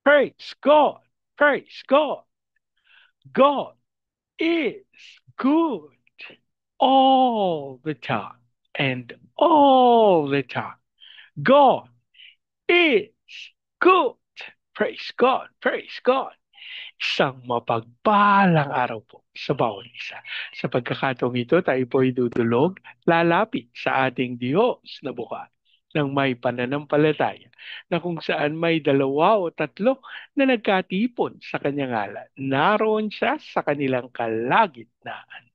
Praise God. Praise God. God is good all the time and all the time. God is good. Praise God. Praise God. Isang mapagpalang araw po sa bawat isa. Sa pagkakataong ito, tayo po ay dudulog, lalapit sa ating Diyos na bukas ng may pananampalataya na kung saan may dalawa o tatlo na nagkatipon sa kanyang ngalan. Naroon siya sa kanilang kalagitnaan.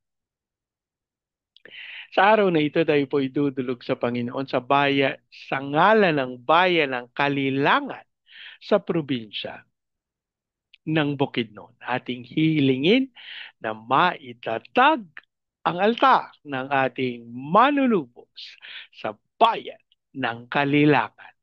Sa araw na ito, tayo po idudulog sa Panginoon sa ngalan ng bayan ng Kalilangan sa probinsya ng Bukidnon. Ating hihilingin na maitatag ang altar ng ating manunubos sa bayan ng Kalilangan.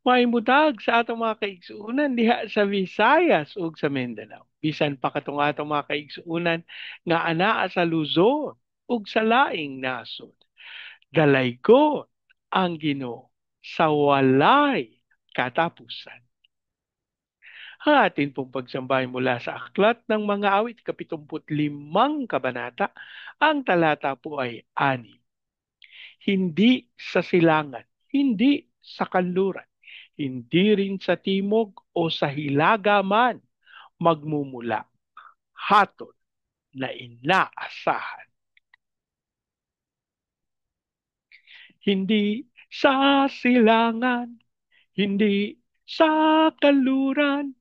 Maimutag sa atong mga kaigsuunan diha sa Visayas ug sa Mindanao. Bisan pa katong atong mga kaigsuunan nga anaa sa Luzon ug sa laing nasod. Dalay ko ang Ginoo sa walay katapusan. Ang atin pong pagsambay mula sa Aklat ng Mga Awit, 75 kabanata, ang talata po ay 6. Hindi sa silangan, hindi sa kanluran, hindi rin sa timog o sa hilaga man magmumula hatol na inaasahan. Hindi sa silangan, hindi sa kanluran,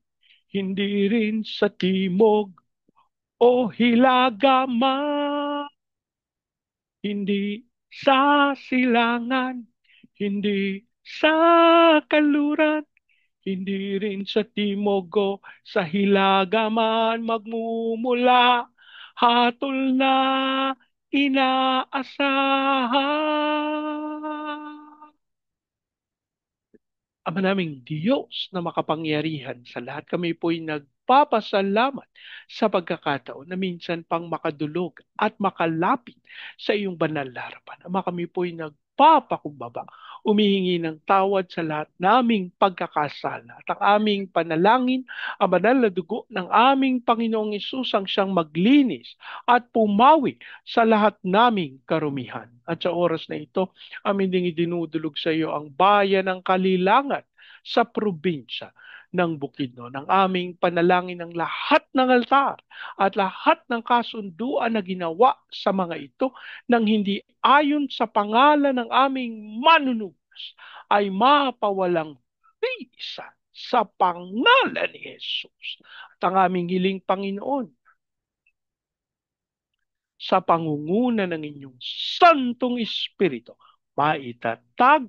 hindi rin sa timog o hilaga man, hindi sa silangan, hindi sa kanluran, hindi rin sa timog o sa hilaga man magmumula hatol na inaasahan. Ama naming Diyos na makapangyarihan sa lahat, kami po'y nagpapasalamat sa pagkakataon na minsan pang makadulog at makalapit sa iyong banal na harapan. Ama, kami po'y nagpapakumbaba, umihingi ng tawad sa lahat naming pagkakasala at ang aming panalangin, ang banal na dugo ng aming Panginoong Isus ang siyang maglinis at pumawi sa lahat naming karumihan. At sa oras na ito, amin ding idinudulog sa iyo ang bayan ng Kalilangan sa probinsya ng Bukidnon. Ang aming panalangin ng lahat ng altar at lahat ng kasunduan na ginawa sa mga ito nang hindi ayon sa pangalan ng aming manunubos ay mapawalang bisa sa pangalan ni Jesus. At ang aming hiling Panginoon, sa pangunguna ng inyong Santong Espiritu, maitatag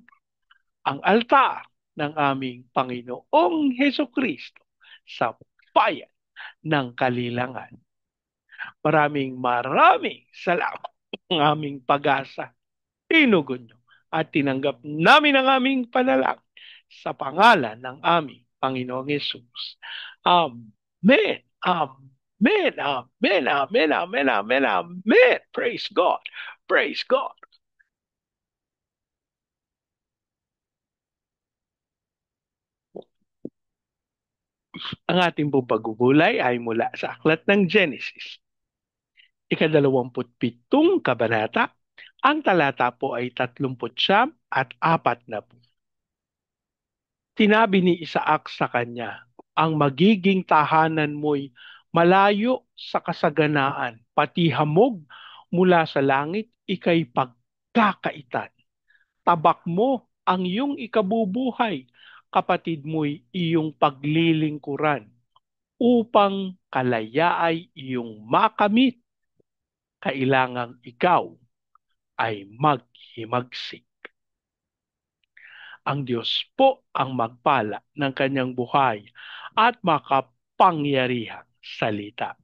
ang altar ng aming Panginoong Heso Kristo sa bayan ng Kalilangan. Maraming salamat ang aming pag-asa. Tinugon nyo at tinanggap namin ang aming panalangin sa pangalan ng aming Panginoong Yesus. Amen. Amen. Amen. Amen. Amen. Amen. Amen. Praise God. Praise God. Ang ating pong pagbubulay ay mula sa Aklat ng Genesis. 27 kabanata. Ang talata po ay 39 na po. Sinabi ni Isaac sa kanya, ang magiging tahanan mo'y malayo sa kasaganaan, pati hamog mula sa langit, ika'y pagkakaitan. Tabak mo ang iyong ikabubuhay, kapatid mo'y iyong paglilingkuran, upang kalaya ay iyong makamit, kailangang ikaw ay maghimagsik. Ang Diyos po ang magpala ng kanyang buhay at makapangyarihang salita.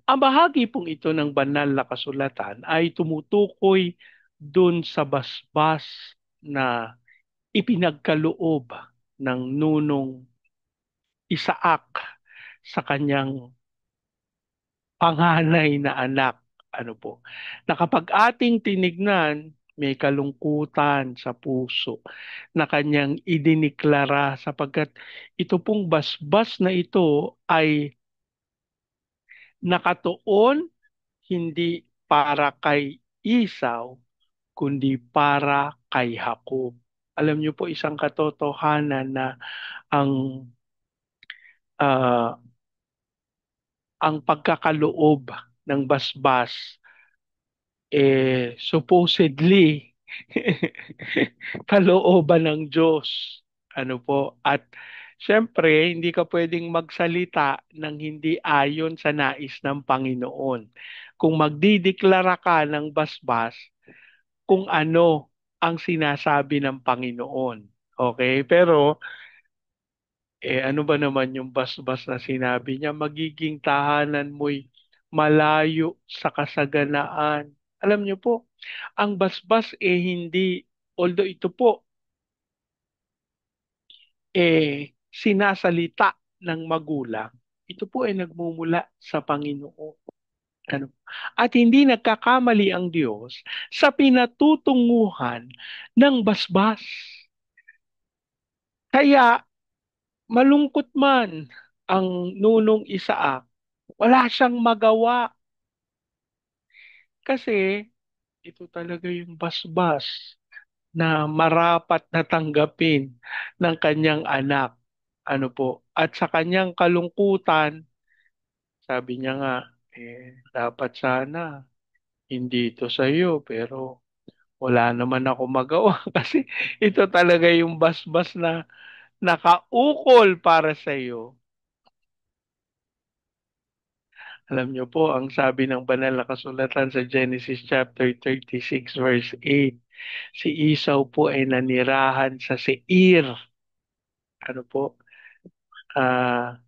Ang bahagi pong ito ng banal na kasulatan ay tumutukoy dun sa basbas na ipinagkaloob ng nunong Isaac sa kanyang panganay na anak. Ano po? Na kapag ating tinignan, may kalungkutan sa puso na kanyang idiniklara sapagkat ito pong basbas na ito ay nakatuon hindi para kay Isaw, kundi para kay Jacob. Alam niyo po isang katotohanan na ang ah, ang pagkakaloob ng basbas supposedly kalooban ng Diyos. Ano po? At syempre, hindi ka pwedeng magsalita ng hindi ayon sa nais ng Panginoon. Kung magdideklara ka ng basbas, kung ano ang sinasabi ng Panginoon. Okay? Pero, ano ba naman yung basbas na sinabi niya? Magiging tahanan mo'y malayo sa kasaganaan. Alam niyo po, ang basbas hindi, although ito po sinasalita ng magulang, ito po ay nagmumula sa Panginoon. Ano? At hindi nagkakamali ang Diyos sa pinatutunguhan ng basbas. Kaya malungkot man ang nunong Isaac, wala siyang magawa kasi ito talaga yung basbas na marapat na tanggapin ng kanyang anak. Ano po? At sa kanyang kalungkutan, sabi niya nga, dapat sana hindi ito sa iyo, pero wala naman ako magawa kasi ito talaga yung basbas na nakaukol para sa iyo. Alam niyo po, ang sabi ng banal na kasulatan sa Genesis chapter 36 verse 8, si Esau po ay nanirahan sa Seir. Ano po? Ah,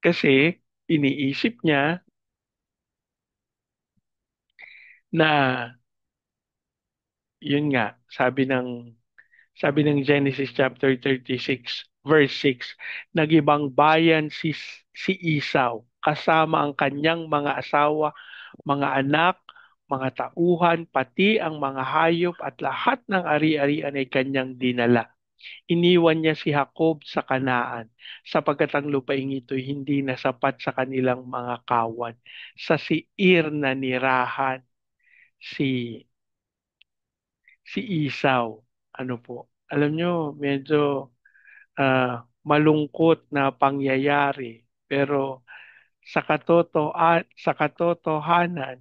kasi iniisip niya na yun nga, sabi ng Genesis chapter 36 verse 6, nagibang bayan si Esau kasama ang kanyang mga asawa, mga anak, mga tauhan, pati ang mga hayop at lahat ng ari-arian ay kanyang dinala. Iniwan niya si Jacob sa Kanaan sapagkat ang lupaing ito hindi na sapat sa kanilang mga kawan. Sa Seir na nirahan si si Esau. Ano po? Alam nyo, medyo malungkot na pangyayari. Pero sa katotohanan,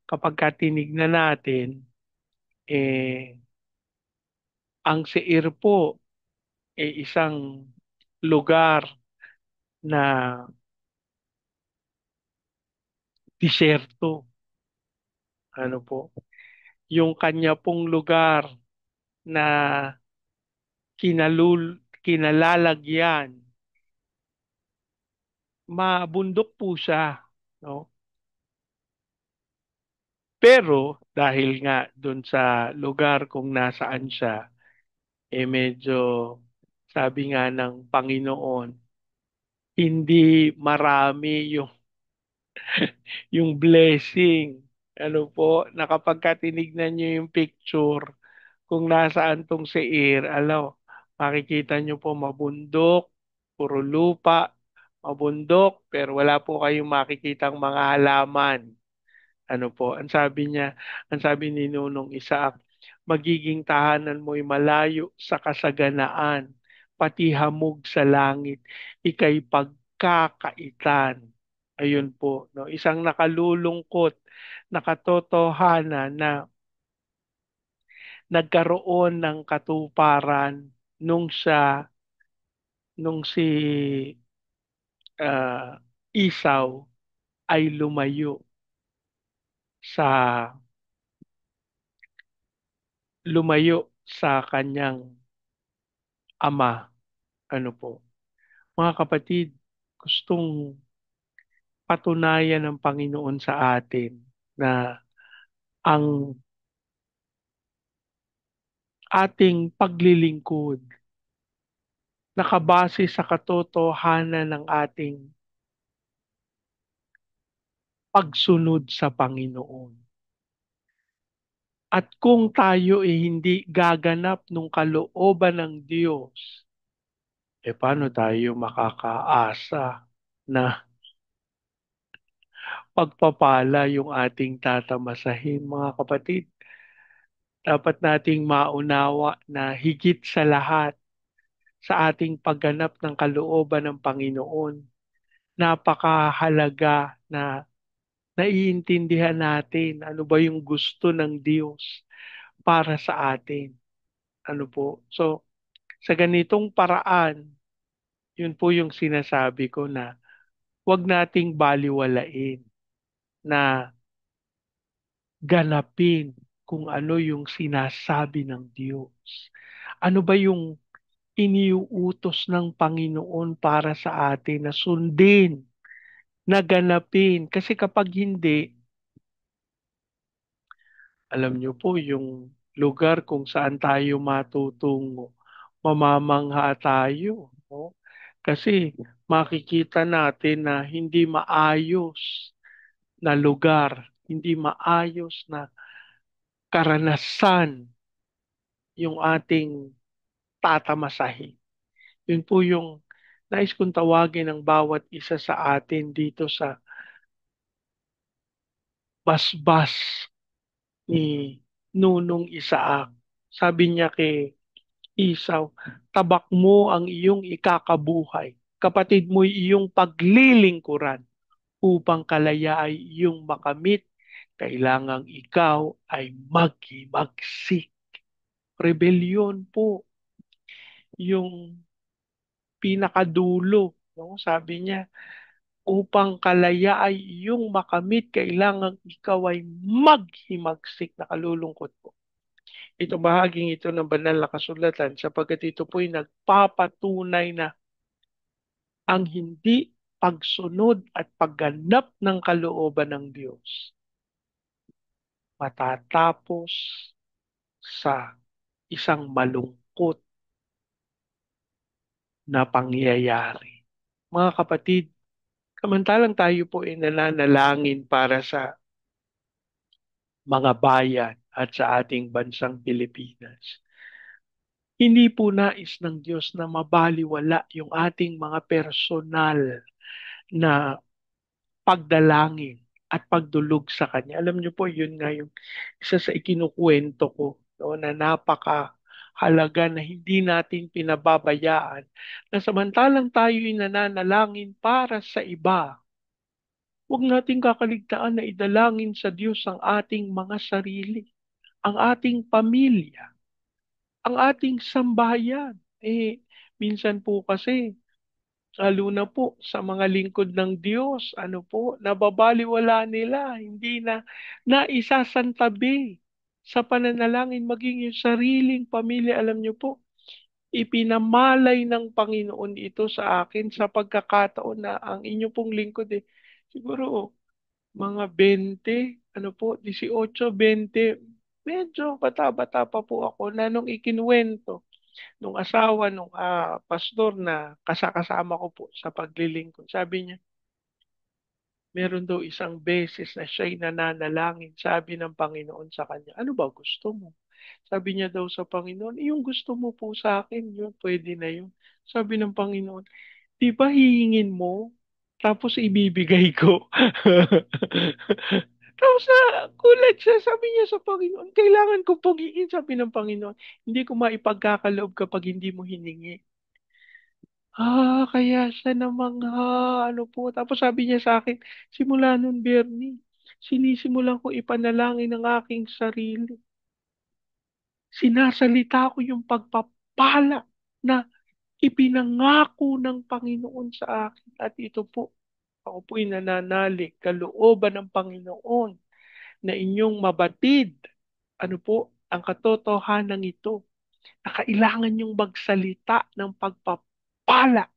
kapag tinignan natin, ang Seir po isang lugar na disyerto. Ano po? Yung kanya pong lugar na kinalalagyan, mabundok po siya, no? Pero dahil nga doon sa lugar kung nasaan siya, medyo sabi nga ng Panginoon, hindi marami yung blessing. Ano po, na kapag tinignan nyo yung picture, kung nasaan tong Seir, makikita nyo po mabundok, puro lupa, mabundok, pero wala po kayong makikitang mga halaman. Ano po, ang sabi ni Nunong Isaac, magiging tahanan mo'y malayo sa kasaganaan, pati hamog sa langit, ika'y pagkakaitan. Ayun po, no? Isang nakalulungkot na katotohanan na nagkaroon ng katuparan nung si ah, Isaw ay sa lumayo sa kanyang ama. Ano po? Mga kapatid, gustong patunayan ng Panginoon sa atin na ang ating paglilingkod nakabase sa katotohanan ng ating pagsunod sa Panginoon. At kung tayo ay hindi gaganap nung kalooban ng Diyos, paano tayo makakaasa na pagpapala yung ating tatamasahin, mga kapatid? Dapat nating maunawa na higit sa lahat sa ating pagganap ng kalooban ng Panginoon, napakahalaga na naiintindihan natin ano ba yung gusto ng Diyos para sa atin. Ano po? So, sa ganitong paraan, yun po yung sinasabi ko na huwag nating baliwalain na ganapin kung ano yung sinasabi ng Diyos. Ano ba yung iniuutos ng Panginoon para sa atin na sundin, na ganapin. Kasi kapag hindi, alam niyo po yung lugar kung saan tayo matutungo, mamamangha tayo. No? Kasi makikita natin na hindi maayos na lugar, hindi maayos na karanasan yung ating tatamasahin. Yun po yung nais kong tawagin ng bawat isa sa atin dito sa basbas ni Nunong Isaac. Sabi niya kay Isaw, tabak mo ang iyong ikakabuhay. Kapatid mo'y iyong paglilingkuran upang kalaya ay iyong makamit. Kailangang ikaw ay maghimagsik. Rebellion po yung pinakadulo. No? Sabi niya, upang kalaya ay iyong makamit, kailangan ikaw ay maghimagsik. Nakalulungkot po. Ito bahaging ito ng banal na kasulatan sapagkat ito po'y nagpapatunay na ang hindi pagsunod at pagganap ng kalooban ng Diyos matatapos sa isang malungkot na pangyayari. Mga kapatid, samantalang tayo po ay nananalangin para sa mga bayan at sa ating bansang Pilipinas. Hindi po nais ng Diyos na mabaliwala yung ating mga personal na pagdalangin at pagdulog sa Kanya. Alam niyo po, yun nga yung isa sa ikinukwento ko no, na napakahalaga na hindi natin pinababayaan na samantalang tayo'y nananalangin para sa iba, huwag nating kakaligtaan na idalangin sa Diyos ang ating mga sarili, ang ating pamilya, ang ating sambahayan. Minsan po kasi lalo na po sa mga lingkod ng Diyos, ano po, nababaliwala nila, hindi na naisasantabi sa pananalangin maging yung sariling pamilya. Alam niyo po, ipinamalay ng Panginoon ito sa akin sa pagkakataon na ang inyo pong lingkod siguro mga 20, ano po, 18, 20, medyo bata-bata pa po ako na nung ikinuwento nung asawa nung pastor na kasama ko po sa paglilingkod. Sabi niya, meron daw isang beses na siya'y nananalangin. Sabi ng Panginoon sa kanya, ano ba gusto mo? Sabi niya daw sa Panginoon, yung gusto mo po sa akin, yun, pwede na yun. Sabi ng Panginoon, di ba hihingin mo? Tapos ibibigay ko. Tapos kulat siya, sabi niya sa Panginoon, kailangan ko pong hingin, sabi ng Panginoon, hindi ko maipagkakaloob kapag hindi mo hiningi. Kaya siya namangha, ano po. Tapos sabi niya sa akin, simula nun, Bernie, sinisimulan ko ipanalangin ang aking sarili. Sinasalita ko yung pagpapala na ipinangako ng Panginoon sa akin. At ito po, ako po'y nananalig, kalooban ng Panginoon na inyong mabatid. Ano po, ang katotohanan ito, na kailangan yung magsalita ng pagpapala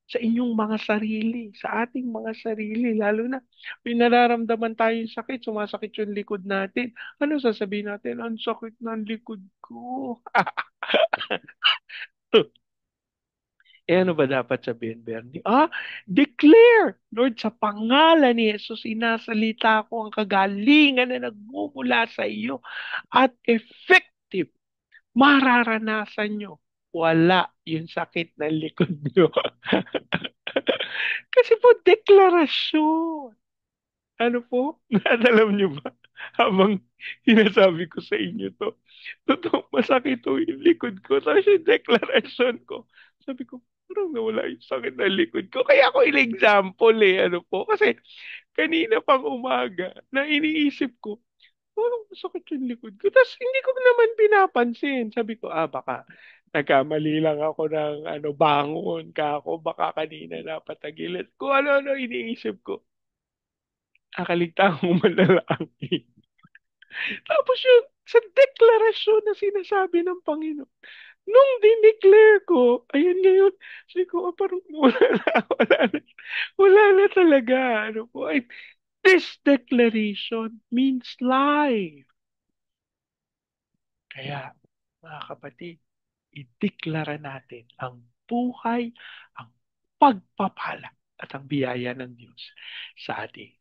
sa inyong mga sarili, sa ating mga sarili, lalo na may nararamdaman tayong sakit, sumasakit yung likod natin. Ano sasabihin natin? Ang sakit ng likod ko. Eh ano ba dapat sabihin, Bernie? Declare, Lord, sa pangalan ni Jesus, sinasalita ko ang kagalingan na nagmumula sa iyo at effective, mararanasan nyo. Wala yung sakit ng likod nyo. Kasi po, deklarasyon. Ano po? Alam niyo ba? Habang sinasabi ko sa inyo to, totoo masakit to yung likod ko. Tapos yung deklarasyon ko. Sabi ko, parang nawala yung sakit ng likod ko. Kaya ako in-example ano po. Kasi kanina pang umaga, na iniisip ko, parang masakit yung likod ko. Tapos hindi ko naman pinapansin. Sabi ko, baka nagkamali lang ako ng bangon ka ako. Baka kanina napatagilan. Kung ano-ano iniisip ko. Akaligtaan mo manalangin. Tapos yung sa deklarasyon na sinasabi ng Panginoon, nung dineclare ko, ayan ngayon, sabi ko, parang wala na talaga. Ano po, this declaration means life. Kaya, mga kapatid, ideklara natin ang buhay, ang pagpapala at ang biyaya ng Diyos sa ating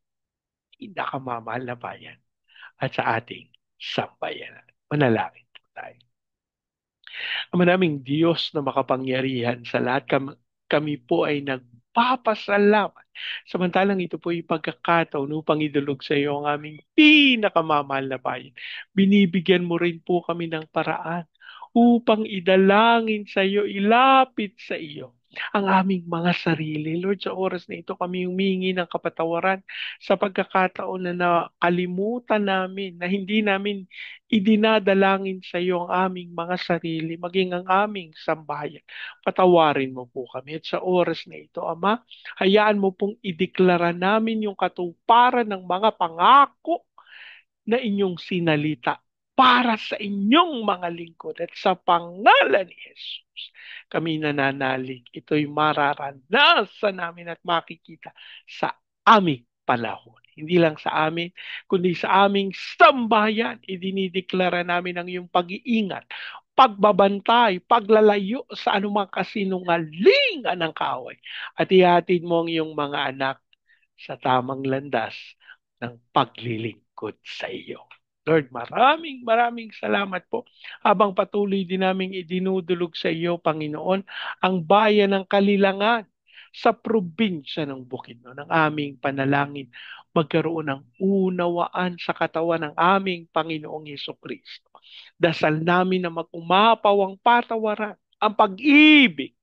pinakamamahal na bayan at sa ating sambayanan. Manalangin po tayo. Ang manaming Diyos na makapangyarihan sa lahat, kami po ay nagpapasalamat. Samantalang ito po ay pagkakataon upang idulog sa iyo ang aming pinakamamahal na bayan. Binibigyan mo rin po kami ng paraan upang idalangin sa iyo, ilapit sa iyo ang aming mga sarili. Lord, sa oras na ito kami humingi ng kapatawaran sa pagkakataon na nakalimutan namin, na hindi namin idinadalangin sa iyo ang aming mga sarili, maging ang aming sambahayan. Patawarin mo po kami. At sa oras na ito, Ama, hayaan mo pong ideklara namin yung katuparan ng mga pangako na inyong sinalita para sa inyong mga lingkod at sa pangalan ni Jesus. Kami nananalig. Ito'y mararanasan namin at makikita sa aming panahon. Hindi lang sa amin, kundi sa aming sambayan. Idinideklara namin ang iyong pag-iingat, pagbabantay, paglalayo sa anumang kasinungalingan ng kaaway. At ihatid mo ang iyong mga anak sa tamang landas ng paglilingkod sa iyo. Lord, maraming maraming salamat po habang patuloy din naming idinudulog sa iyo, Panginoon, ang bayan ng Kalilangan sa probinsya ng Bukidnon. Ang aming panalangin magkaroon ng unawaan sa katawan ng aming Panginoong Heso Kristo. Dasal namin na mag-umapaw ang patawaran, ang pag-ibig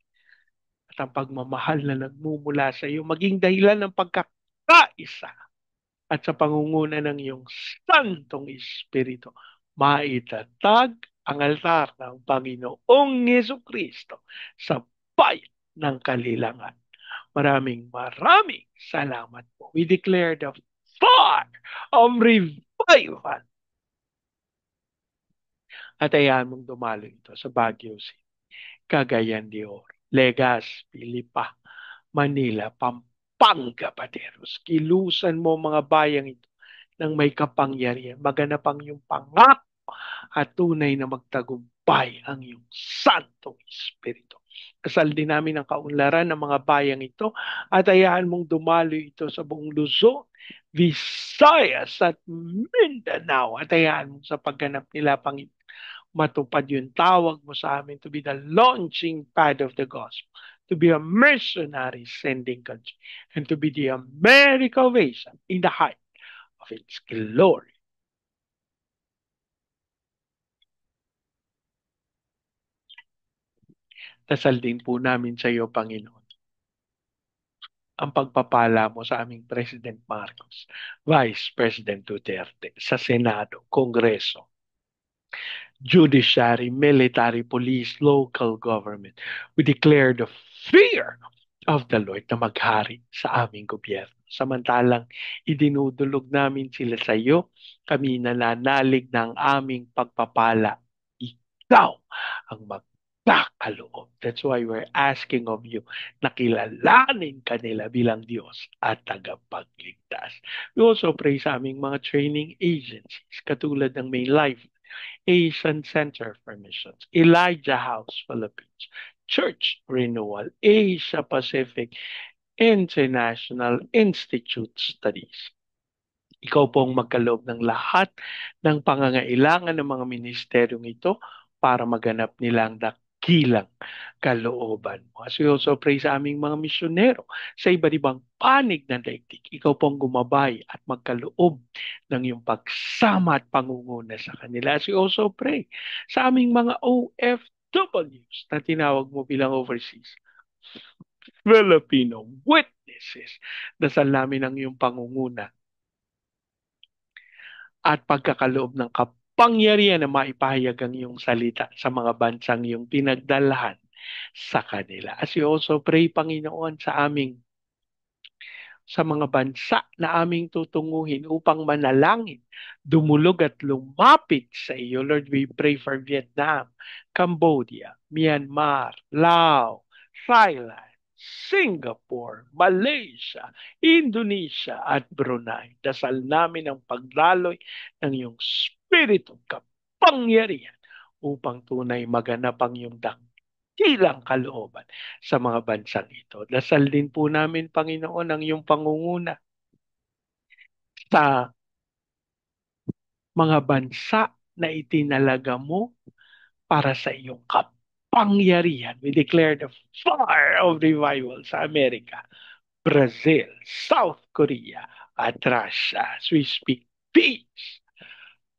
at ang pagmamahal na nagmumula sa iyo, maging dahilan ng pagkakaisa at sa pangunguna ng iyong Santong Espiritu, maitatag ang altar ng Panginoong Yesu Kristo sa bayan ng Kalilangan. Maraming maraming salamat po. We declare the fire of revival at ayahan mong dumalo ito sa Baguio City, Cagayan de Oro, Legazpi, Lipa, Manila, Pampanga, Pateros. Kilusan mo mga bayang ito ng may kapangyarihan. Maganap ang iyong pangako at tunay na magtagumpay ang iyong Santong Espiritu. Kasal din namin ang kaunlaran ng mga bayang ito at hayaan mong dumalo ito sa buong Luzon, Visayas at Mindanao at hayaan mong sa pagganap nila, Panginoon, matupad yung tawag mo sa amin to be the launching pad of the gospel, to be a missionary sending country, and to be the America Ovation in the height of its glory. Dasal din po namin sa iyo, Panginoon, ang pagpapala mo sa aming President Marcos, Vice President Duterte, sa Senado, Kongreso, judiciary, military, police, local government. We declare the fear of the Lord na maghari sa aming gobyerno. Samantalang idinudulog namin sila sa iyo, kami nananalig ng aming pagpapala. Ikaw ang magkakaloob. That's why we're asking of you na kilalanin kanila bilang Diyos at tagapagligtas. We also pray sa aming mga training agencies katulad ng May Life, Asian Center for Missions, Elijah House Philippines, Church Renewal Asia Pacific International Institute Studies. Ikaw pong magkaloob ng lahat ng pangangailangan ng mga ministeryong ito para maganap nilang dakilang kalooban mo. As we also pray sa aming mga misyonero sa iba't ibang panig ng daigdig, ikaw pong gumabay at magkaloob ng iyong pagsama at pangunguna sa kanila. As we also pray sa aming mga OFWs na tinawag mo bilang overseas Filipino witnesses. Dasal namin ang iyong pangunguna at pagkakaloob ng kapangyarihan na maipahayag ang iyong salita sa mga bansang iyong pinagdalahan sa kanila. As we also pray, Panginoon, sa mga bansa na aming tutunguhin upang manalangin, dumulog at lumapit sa iyo. Lord, we pray for Vietnam, Cambodia, Myanmar, Laos, Thailand, Singapore, Malaysia, Indonesia at Brunei. Dasal namin ang pagdaloy ng iyong spirito kapangyarihan upang tunay maganap ang iyong dakilang kalooban sa mga bansang ito. Dasal din po namin, Panginoon, ang iyong pangunguna sa mga bansa na itinalaga mo para sa iyong kapangyarihan. We declare the fire of revival sa Amerika, Brazil, South Korea, at Russia as we speak peace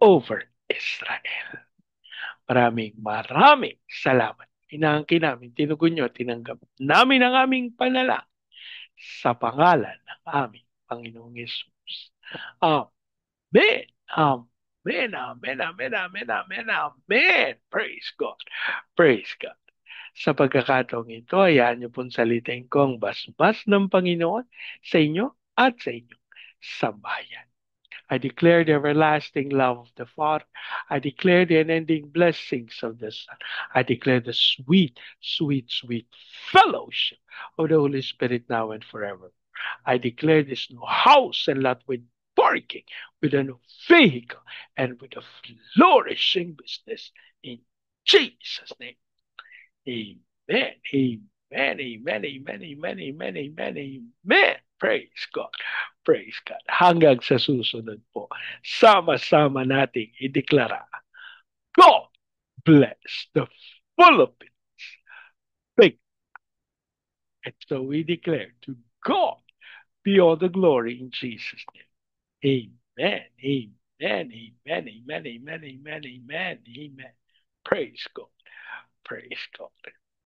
over Israel. Maraming salamat. Inaangkin namin, tinugon nyo, tinanggap namin ang aming panalangin sa pangalan ng aming Panginoong Yesus. Amen. Amen. Amen. Amen. Amen. Amen. Amen. Praise God. Praise God. Sa pagkakataong ito, hayaan niyo pong salitain ko ang basbas ng Panginoon sa inyo at sa inyong sambahayan. I declare the everlasting love of the Father. I declare the unending blessings of the Son. I declare the sweet, sweet, sweet fellowship of the Holy Spirit now and forever. I declare this new house and lot with parking, with a new vehicle, and with a flourishing business in Jesus' name. Amen. Amen. Amen. Amen. Amen. Amen. Amen. Amen. Praise God. Praise God. Hanggang sa susunod po, sama-sama nating ideklara, God bless the Philippines. Big. And so we declare to God be all the glory in Jesus' name. Amen. Amen. Amen. Amen. Amen. Amen. Amen. Amen. Praise God. Praise God.